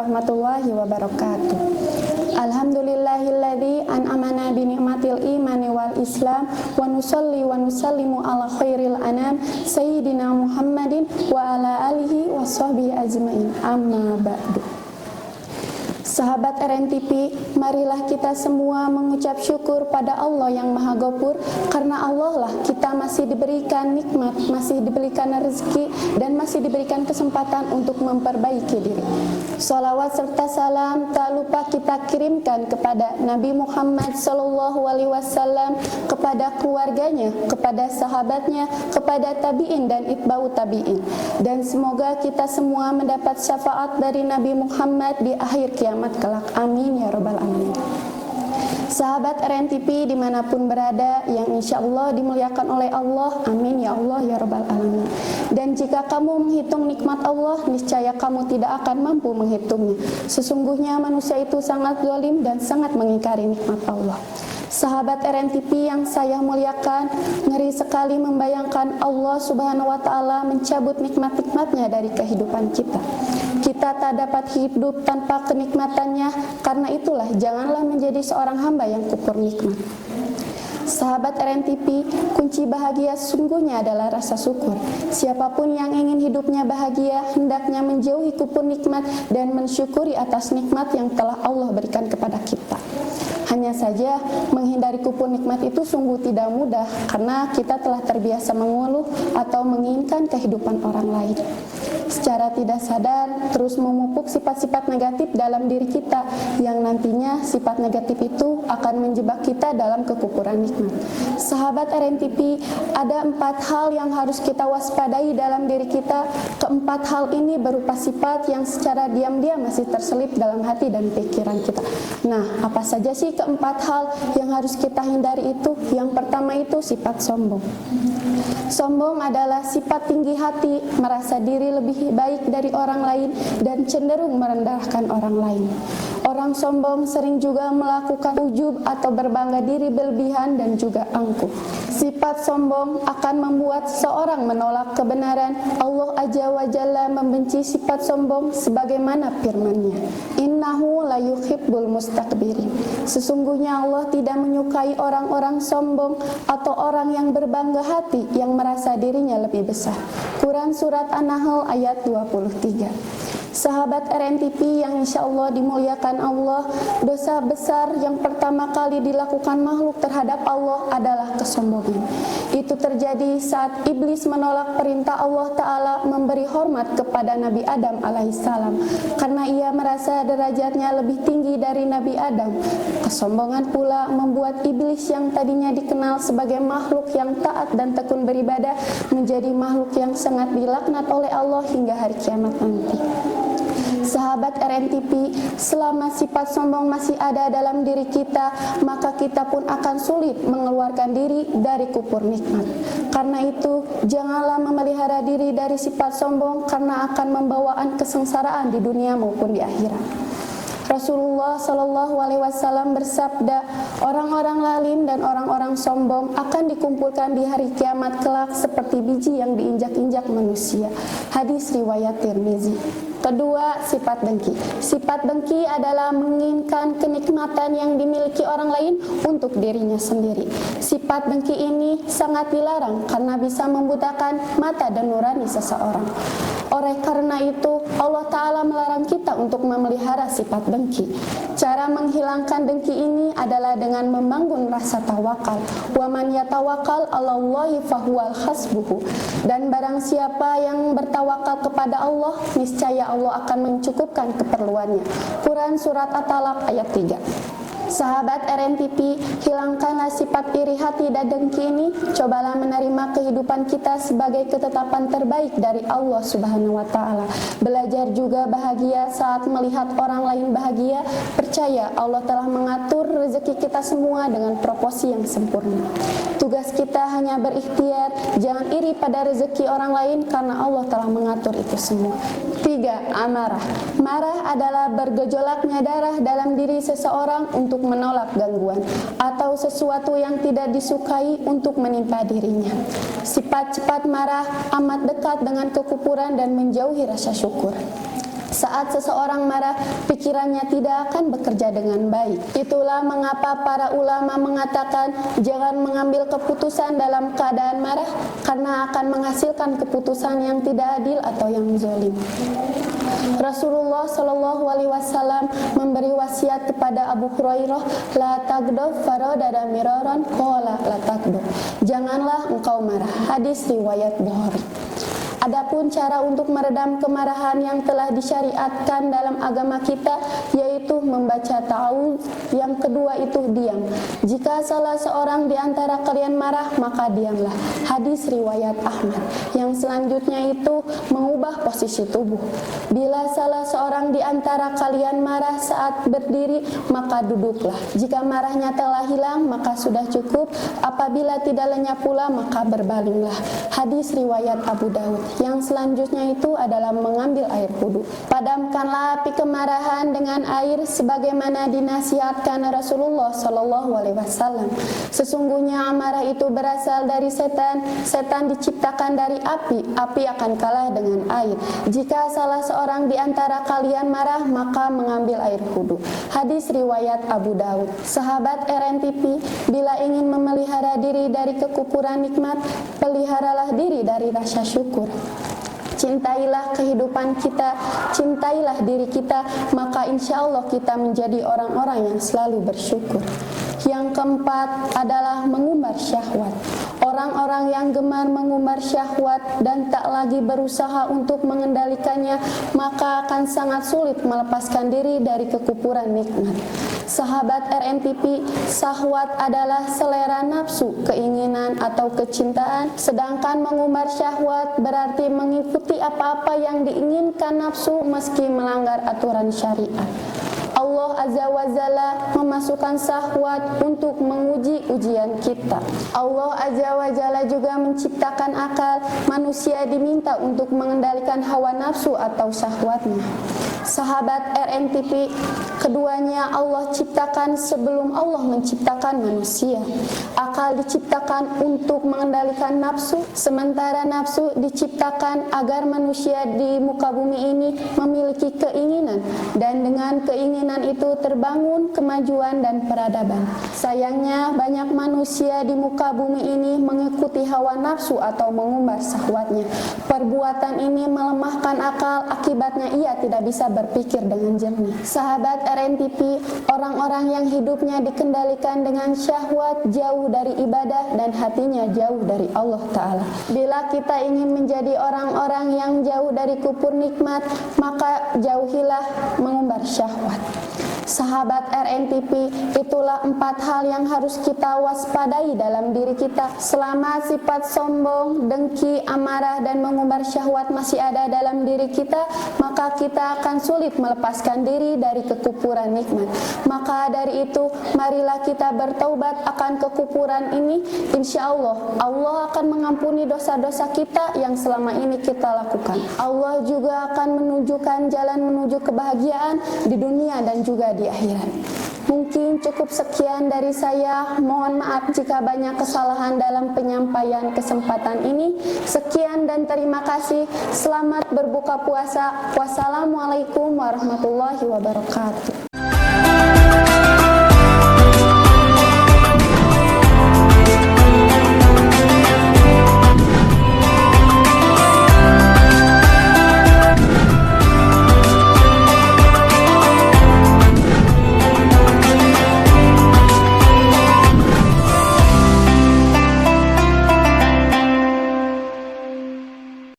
warahmatullahi wabarakatuh. Alhamdulillahilladzi an'amana bi ni'matil imani wal islam wa nusalli wa nusallimu ala khairil anam sayyidina Muhammadin wa ala alihi wa sahbihi ajmain. Amma ba'du. Sahabat RNTP, marilah kita semua mengucap syukur pada Allah yang Maha Ghafur, karena Allah lah kita masih diberikan nikmat, masih diberikan rezeki, dan masih diberikan kesempatan untuk memperbaiki diri. Salawat serta salam tak lupa kita kirimkan kepada Nabi Muhammad SAW, kepada keluarganya, kepada sahabatnya, kepada tabi'in dan itba'u tabi'in. Dan semoga kita semua mendapat syafaat dari Nabi Muhammad di akhir kiamat kelak. Amin ya rabbal alamin. Sahabat RNTP dimanapun berada yang insya Allah dimuliakan oleh Allah, amin ya Allah ya rabbal alamin. Dan jika kamu menghitung nikmat Allah, niscaya kamu tidak akan mampu menghitungnya. Sesungguhnya manusia itu sangat zalim dan sangat mengingkari nikmat Allah. Sahabat RNTP yang saya muliakan, ngeri sekali membayangkan Allah Subhanahu wa Ta'ala mencabut nikmat-nikmatnya dari kehidupan kita. Kita tak dapat hidup tanpa kenikmatannya, karena itulah janganlah menjadi seorang hamba yang kufur nikmat. Sahabat RNTP, kunci bahagia sungguhnya adalah rasa syukur. Siapapun yang ingin hidupnya bahagia, hendaknya menjauhi kufur nikmat dan mensyukuri atas nikmat yang telah Allah berikan kepada kita. Hanya saja menghindari kufur nikmat itu sungguh tidak mudah, karena kita telah terbiasa mengeluh atau menginginkan kehidupan orang lain. Secara tidak sadar terus memupuk sifat-sifat negatif dalam diri kita, yang nantinya sifat negatif itu akan menjebak kita dalam kekufuran nikmat. Sahabat RNTP, ada 4 hal yang harus kita waspadai dalam diri kita. Keempat hal ini berupa sifat yang secara diam-diam masih terselip dalam hati dan pikiran kita. Nah, apa saja sih keempat hal yang harus kita hindari itu? Yang pertama itu sifat sombong. Sombong adalah sifat tinggi hati, merasa diri lebih baik dari orang lain dan cenderung merendahkan orang lain. Orang sombong sering juga melakukan ujub atau berbangga diri berlebihan dan juga angkuh. Sifat sombong akan membuat seorang menolak kebenaran. Allah Azza wa Jalla membenci sifat sombong sebagaimana firman-Nya, Innahu la yuhibbul mustakbirin. Sesungguhnya Allah tidak menyukai orang-orang sombong atau orang yang berbangga hati, yang merasa dirinya lebih besar. Quran Surat An-Nahl ayat 23. Sahabat RNTP yang insya Allah dimuliakan Allah, dosa besar yang pertama kali dilakukan makhluk terhadap Allah adalah kesombongan. Itu terjadi saat iblis menolak perintah Allah Ta'ala memberi hormat kepada Nabi Adam alaihissalam, karena ia merasa derajatnya lebih tinggi dari Nabi Adam. Kesombongan pula membuat iblis yang tadinya dikenal sebagai makhluk yang taat dan tekun beribadah menjadi makhluk yang sangat dilaknat oleh Allah hingga hari kiamat nanti. Sahabat RNTP, selama sifat sombong masih ada dalam diri kita, maka kita pun akan sulit mengeluarkan diri dari kufur nikmat. Karena itu, janganlah memelihara diri dari sifat sombong, karena akan membawaan kesengsaraan di dunia maupun di akhirat. Rasulullah SAW bersabda, orang-orang lalim dan orang-orang sombong akan dikumpulkan di hari kiamat kelak seperti biji yang diinjak-injak manusia. Hadis riwayat Tirmizi. Kedua, sifat dengki. Sifat dengki adalah menginginkan kenikmatan yang dimiliki orang lain untuk dirinya sendiri. Sifat dengki ini sangat dilarang karena bisa membutakan mata dan nurani seseorang. Oleh karena itu, Allah Ta'ala melarang kita untuk memelihara sifat dengki. Cara menghilangkan dengki ini adalah dengan membangun rasa tawakal. Wa man yatawakkal 'alallahi fahuwal hasbuhu. Dan barang siapa yang bertawakal kepada Allah, niscaya Allah akan mencukupkan keperluannya. Quran Surat At-Talaq ayat 3. Sahabat RNTP, hilangkanlah sifat iri hati dan dengki ini. Cobalah menerima kehidupan kita sebagai ketetapan terbaik dari Allah Subhanahu wa Ta'ala. Belajar juga bahagia saat melihat orang lain bahagia. Percaya Allah telah mengatur rezeki kita semua dengan proporsi yang sempurna. Tugas kita hanya berikhtiar, jangan iri pada rezeki orang lain karena Allah telah mengatur itu semua. 3. Amarah. Marah adalah bergejolaknya darah dalam diri seseorang untuk menolak gangguan atau sesuatu yang tidak disukai untuk menimpa dirinya. Sifat cepat marah amat dekat dengan kekufuran dan menjauhi rasa syukur. Saat seseorang marah, pikirannya tidak akan bekerja dengan baik. Itulah mengapa para ulama mengatakan jangan mengambil keputusan dalam keadaan marah, karena akan menghasilkan keputusan yang tidak adil atau yang zalim. Rasulullah Shallallahu Alaihi Wasallam memberi wasiat kepada Abu Hurairah, la tagdob farodada miroron kola la tagdob. Janganlah engkau marah. Hadis riwayat Bukhari. Adapun cara untuk meredam kemarahan yang telah disyariatkan dalam agama kita, yaitu membaca ta'awudz. Yang kedua itu diam. Jika salah seorang di antara kalian marah, maka diamlah. Hadis riwayat Ahmad. Yang selanjutnya itu mengubah posisi tubuh. Bila salah seorang di antara kalian marah saat berdiri, maka duduklah. Jika marahnya telah hilang, maka sudah cukup. Apabila tidak lenyap pula, maka berbalinglah. Hadis riwayat Abu Daud. Yang selanjutnya itu adalah mengambil air wudhu. Padamkanlah api kemarahan dengan air sebagaimana dinasihatkan Rasulullah Shallallahu Alaihi Wasallam. Sesungguhnya amarah itu berasal dari setan. Setan diciptakan dari api. Api akan kalah dengan air. Jika salah seorang di antara kalian marah, maka mengambil air wudhu. Hadis riwayat Abu Daud. Sahabat RNTP, bila ingin memelihara diri dari kekufuran nikmat, peliharalah diri dari rasa syukur. Cintailah kehidupan kita, cintailah diri kita, maka insya Allah kita menjadi orang-orang yang selalu bersyukur. Yang keempat adalah mengumbar syahwat. Orang-orang yang gemar mengumbar syahwat dan tak lagi berusaha untuk mengendalikannya, maka akan sangat sulit melepaskan diri dari kekufuran nikmat. Sahabat RNTP, syahwat adalah selera nafsu, keinginan atau kecintaan, sedangkan mengumbar syahwat berarti mengikuti apa-apa yang diinginkan nafsu meski melanggar aturan syariat. Allah Azza wa Jalla memasukkan syahwat untuk menguji ujian kita. Allah Azza wa Jalla juga menciptakan akal. Manusia diminta untuk mengendalikan hawa nafsu atau syahwatnya. Sahabat RNTP, keduanya Allah ciptakan sebelum Allah menciptakan manusia. Akal diciptakan untuk mengendalikan nafsu, sementara nafsu diciptakan agar manusia di muka bumi ini memiliki keinginan, dan dengan keinginan itu terbangun kemajuan dan peradaban. Sayangnya banyak manusia di muka bumi ini mengikuti hawa nafsu atau mengumbar syahwatnya. Perbuatan ini melemahkan akal, akibatnya ia tidak bisa berpikir dengan jernih. Sahabat RNTP, orang-orang yang hidupnya dikendalikan dengan syahwat jauh dari ibadah dan hatinya jauh dari Allah Ta'ala. Bila kita ingin menjadi orang-orang yang jauh dari kufur nikmat, maka jauhilah mengumbar syahwat. Sahabat RNTP, itulah 4 hal yang harus kita waspadai dalam diri kita. Selama sifat sombong, dengki, amarah, dan mengumbar syahwat masih ada dalam diri kita, maka kita akan sulit melepaskan diri dari kekufuran nikmat. Maka dari itu, marilah kita bertaubat akan kekufuran ini. Insya Allah, Allah akan mengampuni dosa-dosa kita yang selama ini kita lakukan. Allah juga akan menunjukkan jalan menuju kebahagiaan di dunia dan juga di akhirat. Mungkin cukup sekian dari saya. Mohon maaf jika banyak kesalahan dalam penyampaian kesempatan ini. Sekian dan terima kasih. Selamat berbuka puasa. Wassalamualaikum warahmatullahi wabarakatuh.